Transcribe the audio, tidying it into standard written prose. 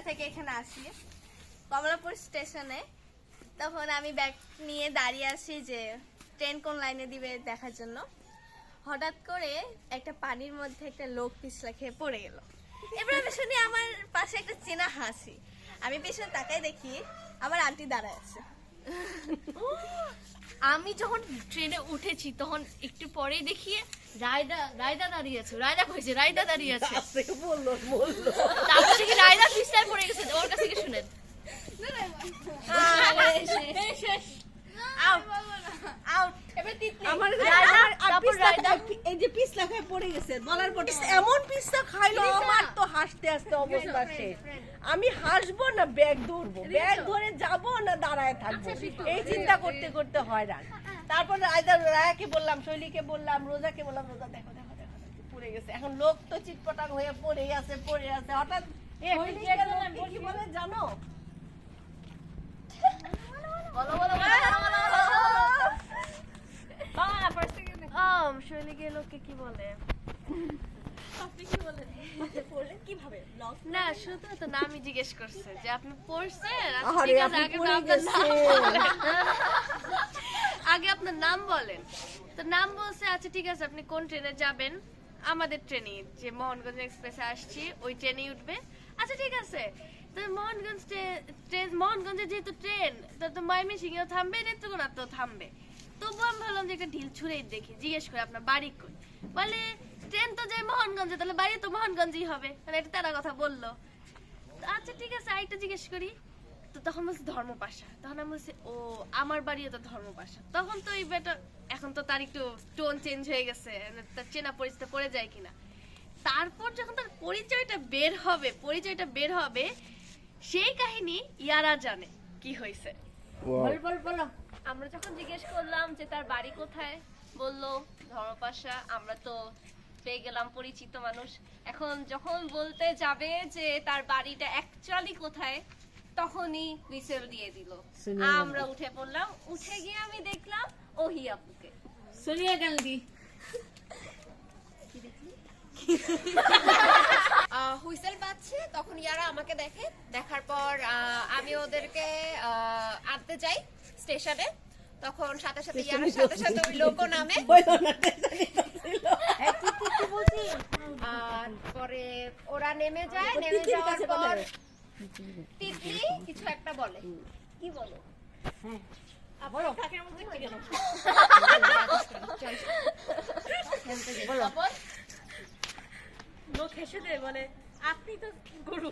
থেকে এখানে আসি কমলাপুর স্টেশনে। তখন আমি ব্যাগ নিয়ে দাঁড়িয়ে আছি যে ট্রেন কোন লাইনে দিবে দেখার জন্য। হঠাৎ করে একটা পানির মধ্যে একটা লোক পিছলা খেয়ে পড়ে গেল। এবার আমি শুনি আমার পাশে একটা চেনা হাসি। আমি পেছনে তাকাই দেখি আমার আন্টি দাঁড়ায় আছে। আমি যখন ট্রেনে উঠেছি তখন একটু পরেই দেখি রায়দা দাঁড়িয়ে আছে। রায়দা কইছে রায়দা দাঁড়িয়ে আছে। তারপর দেখি রায়দা পিছলায় পড়ে গেছে। ওর কাছ থেকে শুনেন। আমি হাসবো না ব্যাগ ধরবো, ব্যাগ ধরে যাবো না দাঁড়ায় থাকবো, এই চিন্তা করতে করতে হয়রান। তারপর রায়াকে বললাম, শৈলীকে বললাম, রোজাকে বললাম, রোজা দেখো দেখো দেখো পড়ে গেছে। এখন লোক তো চিটপটাং হয়ে পড়ে আছে। হঠাৎ কি বলে জানো? শৈলীকে লোককে কি বলে? না শুধু তো নামই জিজ্ঞেস করছে যে আপনি পড়ছেন। আগে আপনার নাম বলেন। তো নাম বলছে আচ্ছা ঠিক আছে আপনি কোন ট্রেনে যাবেন? আমাদের ট্রেনে যে মোহনগঞ্জ এক্সপ্রেসে আসছি ওই ট্রেনেই উঠবে। আচ্ছা ঠিক আছে। তো মোহনগঞ্জে যেহেতু ট্রেন তো ময়মনসিংহেও থামবে, নেত্রকোনাতেও থামবে। তবু আমি ভাবলাম যে একটা ঢিল ছুঁড়েই দেখি, জিজ্ঞেস করে আপনার বাড়ি কই? বলে ট্রেন তো যায় মোহনগঞ্জে, তাহলে বাড়ি তো মোহনগঞ্জেই হবে। মানে এটা তারা কথা বললো। আচ্ছা ঠিক আছে আরেকটা জিজ্ঞেস করি। তো তখন বলছে ধর্মপাশা। তখন আমি বলছি ও আমার বাড়িও তো ধর্মপাশা। তখন তো এই বেটা এখন তো তার একটু টোন চেঞ্জ হয়ে গেছে, তার চেনা পরিচিত পড়ে যায় কিনা। তারপর যখন তার পরিচয়টা বের হবে সেই কাহিনী ইয়ারা জানে কি হয়েছে। বলো। আমরা যখন জিজ্ঞেস করলাম যে তার বাড়ি কোথায়, বলল ধর্মপাশা। আমরা তো পেয়ে গেলাম পরিচিত মানুষ। এখন যখন বলতে যাবে যে তার বাড়িটা অ্যাকচুয়ালি কোথায় তখনই হুইসেল দিয়ে দিল। আমরা উঠে পড়লাম। উঠে গিয়ে আমি দেখলাম ওহি আপুকে। সোনিয়া গান্ধী হুইসেল বাজছে তখন ইয়ারা আমাকে দেখে। দেখার পর আমি ওদেরকে আনতে যাই স্টেশনে। তখন সাথে সাথে ইয়ারার সাথে সাথে ওই লোকও নামে। আর পরে ওরা নেমে যায়। নেমে যাওয়ার পর তিতলি কিছু একটা বলে। কি বলো? লোক হেসে দেয়, বলে আপনি তো গরু।